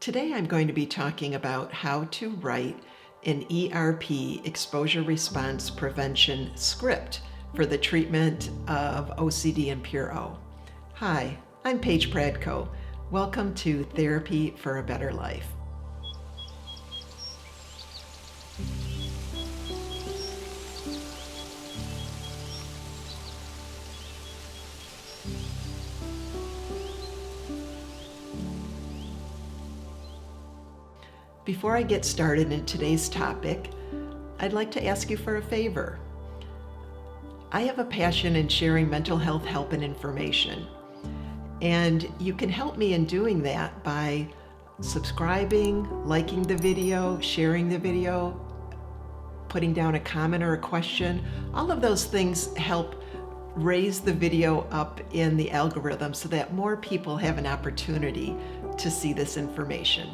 Today I'm going to be talking about how to write an ERP exposure response prevention script for the treatment of OCD and Pure O. Hi, I'm Paige Pradko. Welcome to Therapy for a Better Life. Before I get started in today's topic, I'd like to ask you for a favor. I have a passion in sharing mental health help and information, and you can help me in doing that by subscribing, liking the video, sharing the video, putting down a comment or a question. All of those things help raise the video up in the algorithm so that more people have an opportunity to see this information.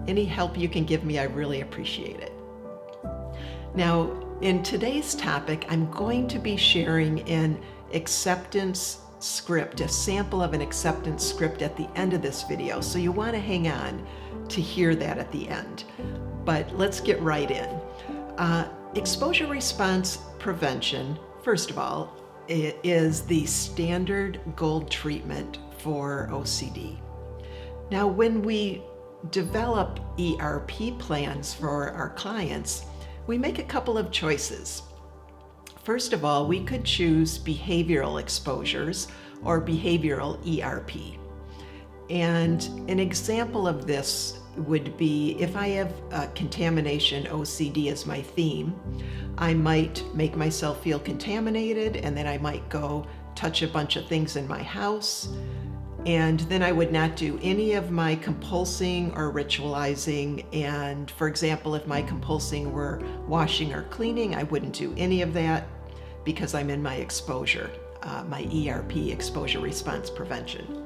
Any help you can give me, I really appreciate it. Now, in today's topic, I'm going to be sharing an acceptance script, a sample of an acceptance script at the end of this video. So you want to hang on to hear that at the end. But let's get right in. Exposure response prevention, first of all, it is the standard gold treatment for OCD. Now, when we develop ERP plans for our clients, we make a couple of choices. First of all, we could choose behavioral exposures or behavioral ERP. And an example of this would be if I have contamination OCD as my theme, I might make myself feel contaminated, and then I might go touch a bunch of things in my house. And then I would not do any of my compulsing or ritualizing. And for example, if my compulsing were washing or cleaning, I wouldn't do any of that because I'm in my exposure, my ERP, exposure response prevention.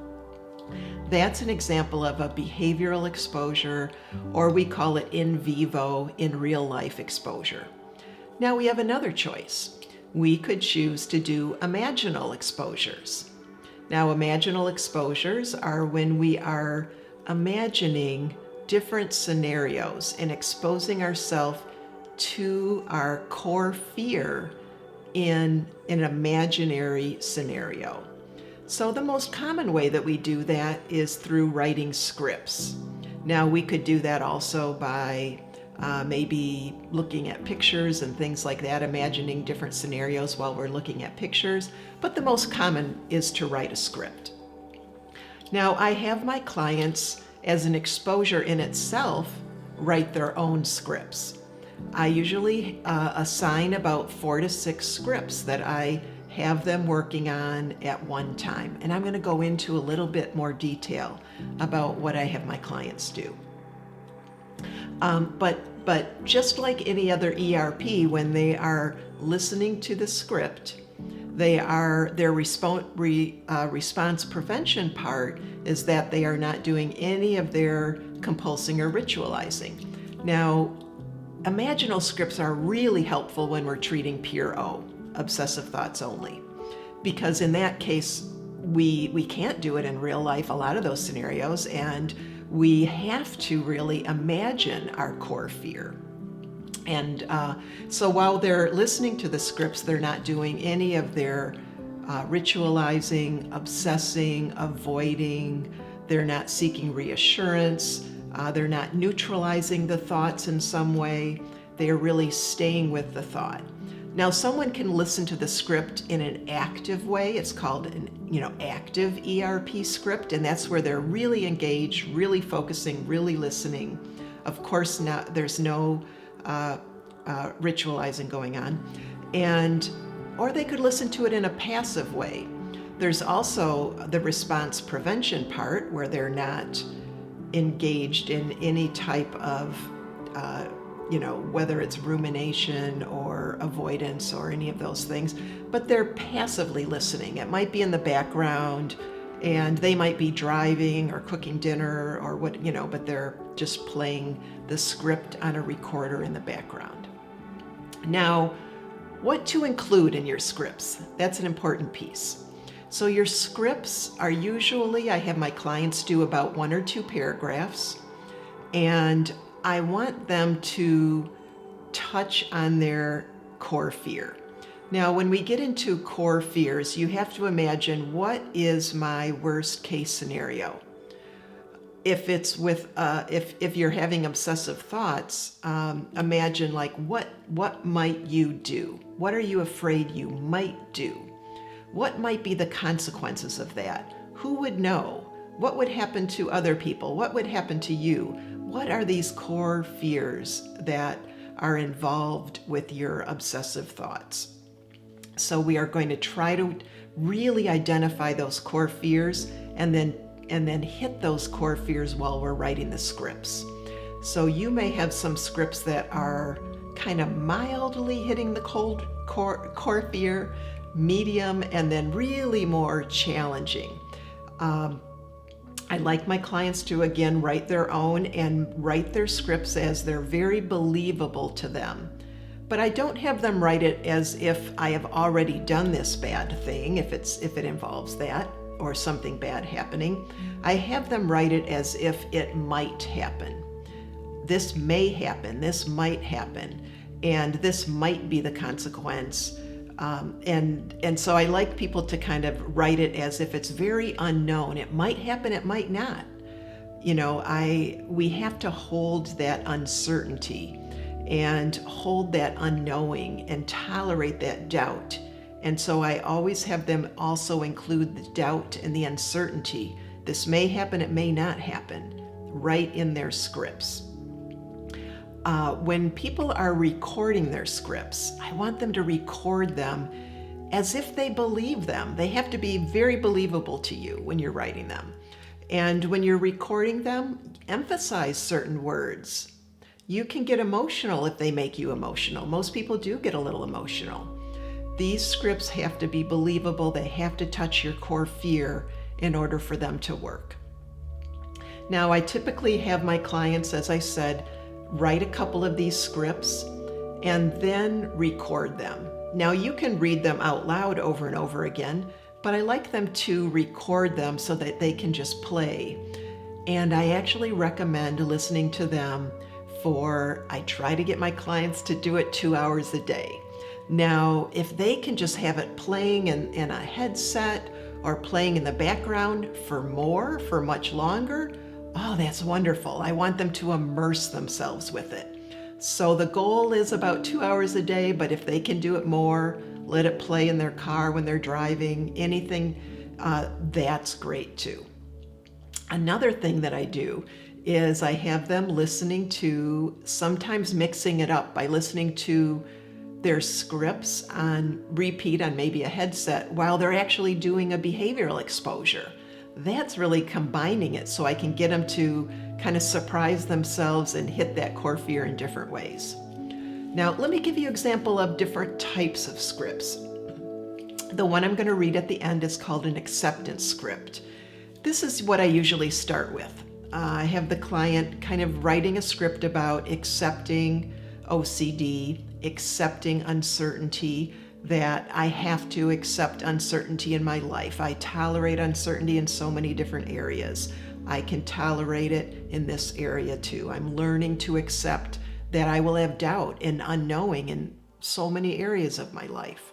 That's an example of a behavioral exposure, or we call it in vivo, in real life exposure. Now we have another choice. We could choose to do imaginal exposures. Now, imaginal exposures are when we are imagining different scenarios and exposing ourselves to our core fear in an imaginary scenario. So the most common way that we do that is through writing scripts. Now, we could do that also by maybe looking at pictures and things like that, imagining different scenarios while we're looking at pictures, but the most common is to write a script. Now, I have my clients, as an exposure in itself, write their own scripts. I usually assign about 4 to 6 scripts that I have them working on at one time, and I'm going to go into a little bit more detail about what I have my clients do. But just like any other ERP, when they are listening to the script, their response prevention part is that they are not doing any of their compulsing or ritualizing. Now, imaginal scripts are really helpful when we're treating Pure O, obsessive thoughts only, because in that case, we can't do it in real life, a lot of those scenarios, and we have to really imagine our core fear. And so while they're listening to the scripts, they're not doing any of their ritualizing, obsessing, avoiding. They're not seeking reassurance. They're not neutralizing the thoughts in some way. They are really staying with the thought. Now, someone can listen to the script in an active way. It's called an active ERP script, and that's where they're really engaged, really focusing, really listening. Of course, there's no ritualizing going on, or they could listen to it in a passive way. There's also the response prevention part where they're not engaged in any type of whether it's rumination or avoidance or any of those things, but they're passively listening. It might be in the background, and they might be driving or cooking dinner or but they're just playing the script on a recorder in the background. Now, what to include in your scripts? That's an important piece. So your scripts are usually, I have my clients do about 1 or 2 paragraphs. And I want them to touch on their core fear. Now, when we get into core fears, you have to imagine, what is my worst case scenario? If it's with, if you're having obsessive thoughts, imagine like, what might you do? What are you afraid you might do? What might be the consequences of that? Who would know? What would happen to other people? What would happen to you? What are these core fears that are involved with your obsessive thoughts? So we are going to try to really identify those core fears and then hit those core fears while we're writing the scripts. So you may have some scripts that are kind of mildly hitting the core fear, medium, and then really more challenging. I like my clients to, again, write their own and write their scripts as they're very believable to them. But I don't have them write it as if I have already done this bad thing, if it involves that or something bad happening. I have them write it as if it might happen. This may happen, this might happen, and this might be the consequence. And so I like people to kind of write it as if it's very unknown. It might happen, it might not. We have to hold that uncertainty and hold that unknowing and tolerate that doubt. And so I always have them also include the doubt and the uncertainty. This may happen, it may not happen, right in their scripts. When people are recording their scripts, I want them to record them as if they believe them. They have to be very believable to you when you're writing them. And when you're recording them, emphasize certain words. You can get emotional if they make you emotional. Most people do get a little emotional. These scripts have to be believable. They have to touch your core fear in order for them to work. Now, I typically have my clients, as I said, write a couple of these scripts and then record them. Now, you can read them out loud over and over again, but I like them to record them so that they can just play. And I actually recommend listening to them I try to get my clients to do it 2 hours a day. Now, if they can just have it playing in a headset or playing in the background for much longer, oh, that's wonderful. I want them to immerse themselves with it. So the goal is about 2 hours a day, but if they can do it more, let it play in their car when they're driving, anything, that's great too. Another thing that I do is I have them listening to, sometimes mixing it up by listening to their scripts on repeat on maybe a headset while they're actually doing a behavioral exposure. That's really combining it so I can get them to kind of surprise themselves and hit that core fear in different ways. Now, let me give you an example of different types of scripts. The one I'm going to read at the end is called an acceptance script. This is what I usually start with. I have the client kind of writing a script about accepting OCD, accepting uncertainty, that I have to accept uncertainty in my life. I tolerate uncertainty in so many different areas. I can tolerate it in this area too. I'm learning to accept that I will have doubt and unknowing in so many areas of my life.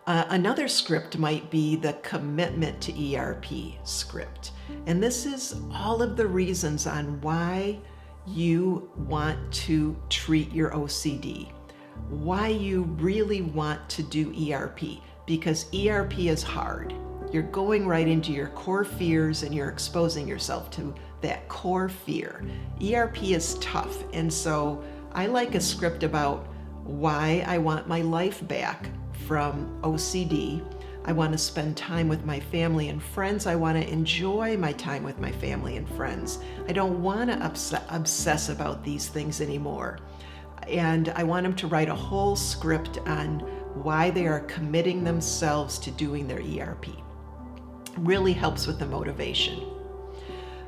Another script might be the commitment to ERP script. And this is all of the reasons on why you want to treat your OCD, why you really want to do ERP, because ERP is hard. You're going right into your core fears and you're exposing yourself to that core fear. ERP is tough, and so I like a script about why I want my life back from OCD. I want to spend time with my family and friends. I want to enjoy my time with my family and friends. I don't want to obsess about these things anymore. And I want them to write a whole script on why they are committing themselves to doing their ERP. Really helps with the motivation.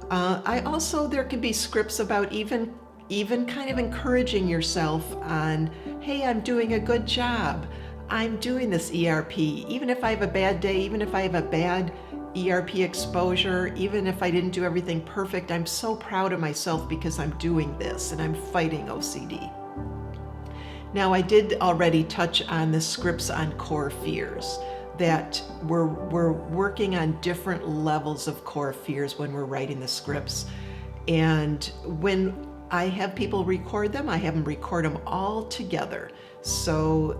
There can be scripts about even kind of encouraging yourself on, hey, I'm doing a good job. I'm doing this ERP. Even if I have a bad day, even if I have a bad ERP exposure, even if I didn't do everything perfect, I'm so proud of myself because I'm doing this and I'm fighting OCD. Now, I did already touch on the scripts on core fears, that we're working on different levels of core fears when we're writing the scripts. And when I have people record them, I have them record them all together. So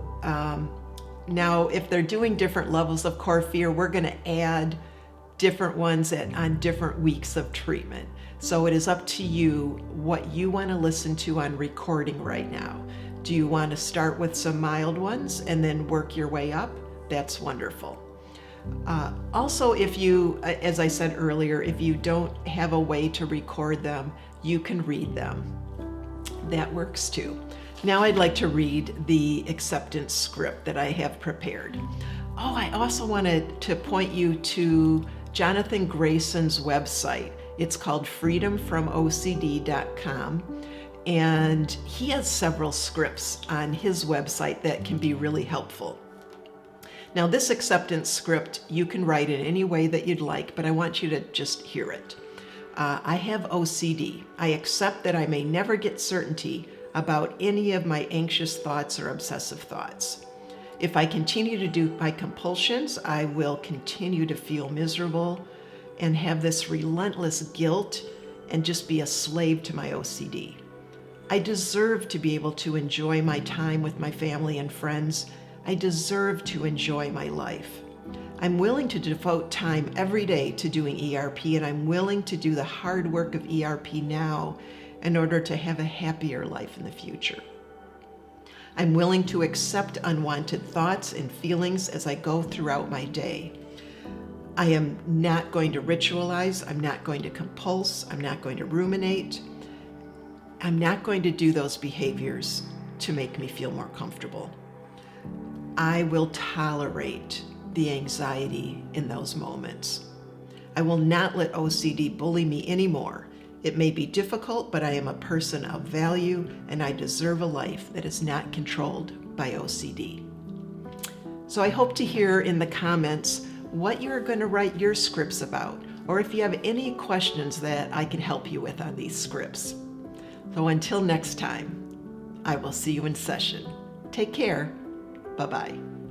now if they're doing different levels of core fear, we're going to add different ones on different weeks of treatment. So it is up to you what you want to listen to on recording right now. Do you want to start with some mild ones and then work your way up? That's wonderful. Also, if you, as I said earlier, if you don't have a way to record them, you can read them. That works too. Now I'd like to read the acceptance script that I have prepared. Oh, I also wanted to point you to Jonathan Grayson's website. It's called freedomfromocd.com, and he has several scripts on his website that can be really helpful. Now, this acceptance script, you can write in any way that you'd like, but I want you to just hear it. I have OCD. I accept that I may never get certainty about any of my anxious thoughts or obsessive thoughts. If I continue to do my compulsions, I will continue to feel miserable and have this relentless guilt and just be a slave to my OCD. I deserve to be able to enjoy my time with my family and friends. I deserve to enjoy my life. I'm willing to devote time every day to doing ERP, and I'm willing to do the hard work of ERP now in order to have a happier life in the future. I'm willing to accept unwanted thoughts and feelings as I go throughout my day. I am not going to ritualize. I'm not going to compulse. I'm not going to ruminate. I'm not going to do those behaviors to make me feel more comfortable. I will tolerate the anxiety in those moments. I will not let OCD bully me anymore. It may be difficult, but I am a person of value, and I deserve a life that is not controlled by OCD. So I hope to hear in the comments what you're going to write your scripts about, or if you have any questions that I can help you with on these scripts. So until next time, I will see you in session. Take care. Bye-bye.